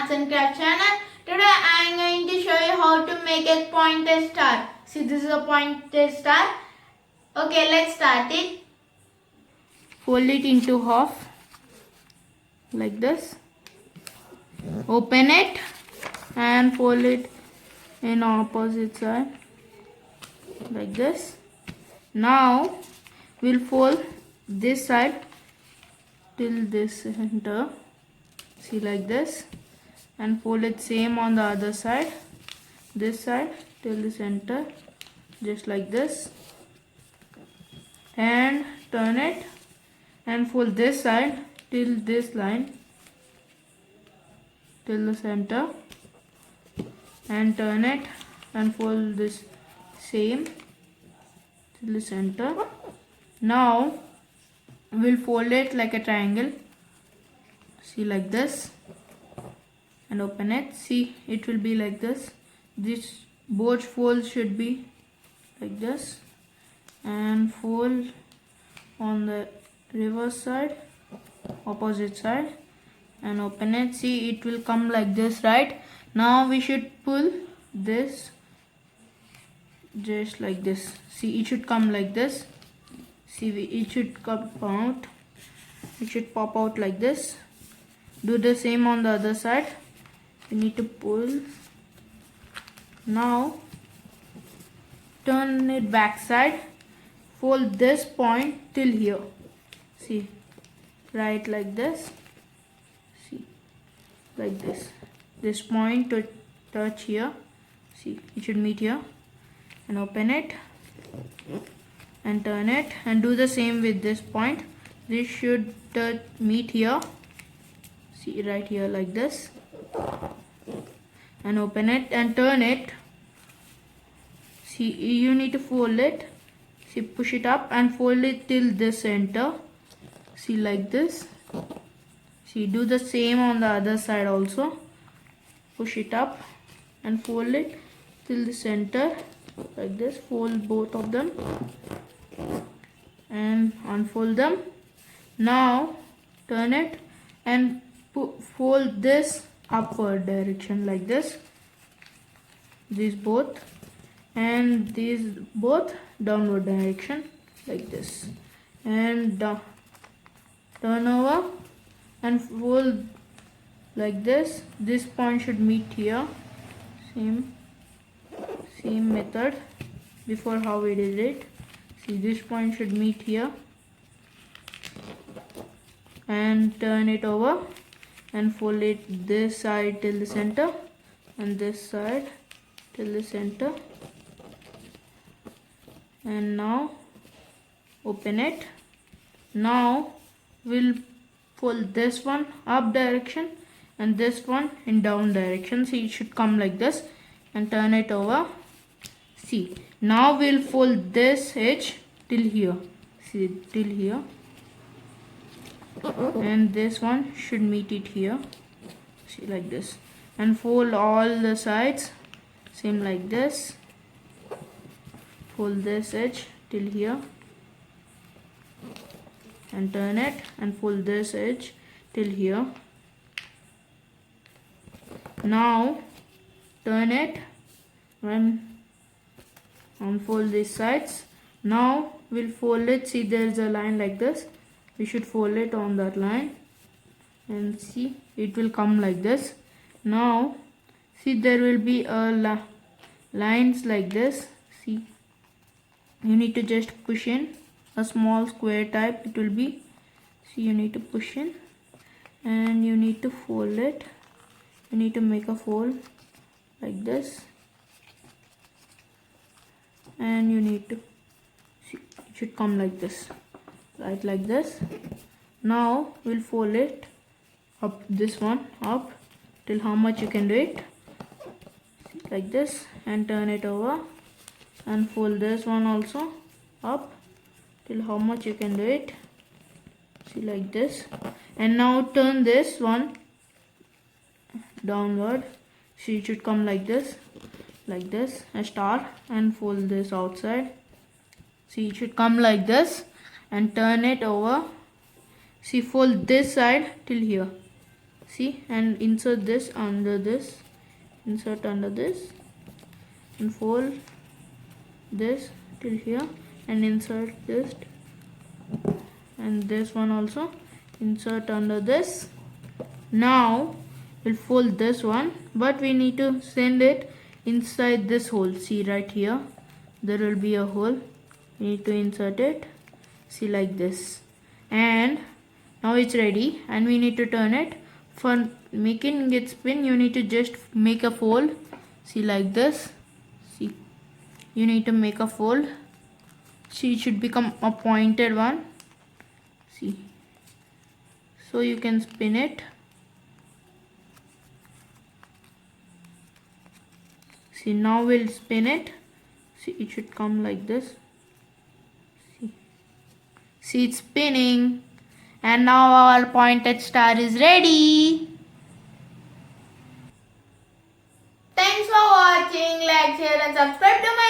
Arts and Craft channel. Today I am going to show you how to make a pointed star. See, this is a pointed star. Okay, let's start it. Fold it into half like this. Open it and fold it in opposite side like this. Now we'll fold this side till this center. See, like this, and fold it same on the other side, this side till the center, just like this, and turn it and fold this side till this line, till the center, and turn it and fold this same till the center. Now we'll fold it like a triangle. See, like this, and open it. See, it will be like this. This both folds should be like this, and fold on the reverse side, opposite side, and open it. See, it will come like this, right? Now we should pull this just like this. See, it should come like this. See, it should come out. It should pop out like this. Do the same on the other side. You need to pull. Now turn it back side. Fold this point till here. See, right like this. See, like this. This point to touch here. See, it should meet here. And open it and turn it and do the same with this point. This should meet here. See, right here, like this, and open it and turn it. See, you need to fold it. See, push it up and fold it till the center. See, like this. See, do the same on the other side also. Push it up and fold it till the center, like this. Fold both of them and unfold them. Now turn it and fold this upward direction like this. These both, and these both downward direction like this, and turn over and fold like this. This point should meet here. Same method before how we did it. See, this point should meet here, and turn it over and fold it this side till the center and this side till the center. And now open it. Now we'll fold this one up direction and this one in down direction. See, it should come like this, and turn it over. See, now we'll fold this edge till here. See, till here, and this one should meet it here. See, like this, and fold all the sides same like this. Fold this edge till here and turn it and fold this edge till here. Now turn it and unfold these sides. Now we'll fold it. See, there's a line like this. We should fold it on that line, and see, it will come like this. Now see, there will be a lines like this. See, you need to just push in a small square type. It will be. See, you need to push in and you need to fold it. You need to make a fold like this, and you need to see, it should come like this, right, like this. Now we'll fold it up, this one up till how much you can do it. See, like this, and turn it over and fold this one also up till how much you can do it. See, like this, and now turn this one downward. See, it should come like this, a star, and fold this outside. See, it should come like this, and turn it over. See, fold this side till here. See, and insert this under this, insert under this, and fold this till here, and insert this, and this one also insert under this. Now we'll fold this one, but we need to send it inside this hole. See, right here there will be a hole. We need to insert it, see, like this. And now it's ready, and we need to turn it. For making it spin, you need to just make a fold, see, like this. See, you need to make a fold. See, it should become a pointed one. See, so you can spin it. See, now we'll spin it. See, it should come like this. See, it's spinning. And now our pointed star is ready. Thanks for watching. Like, share and subscribe to my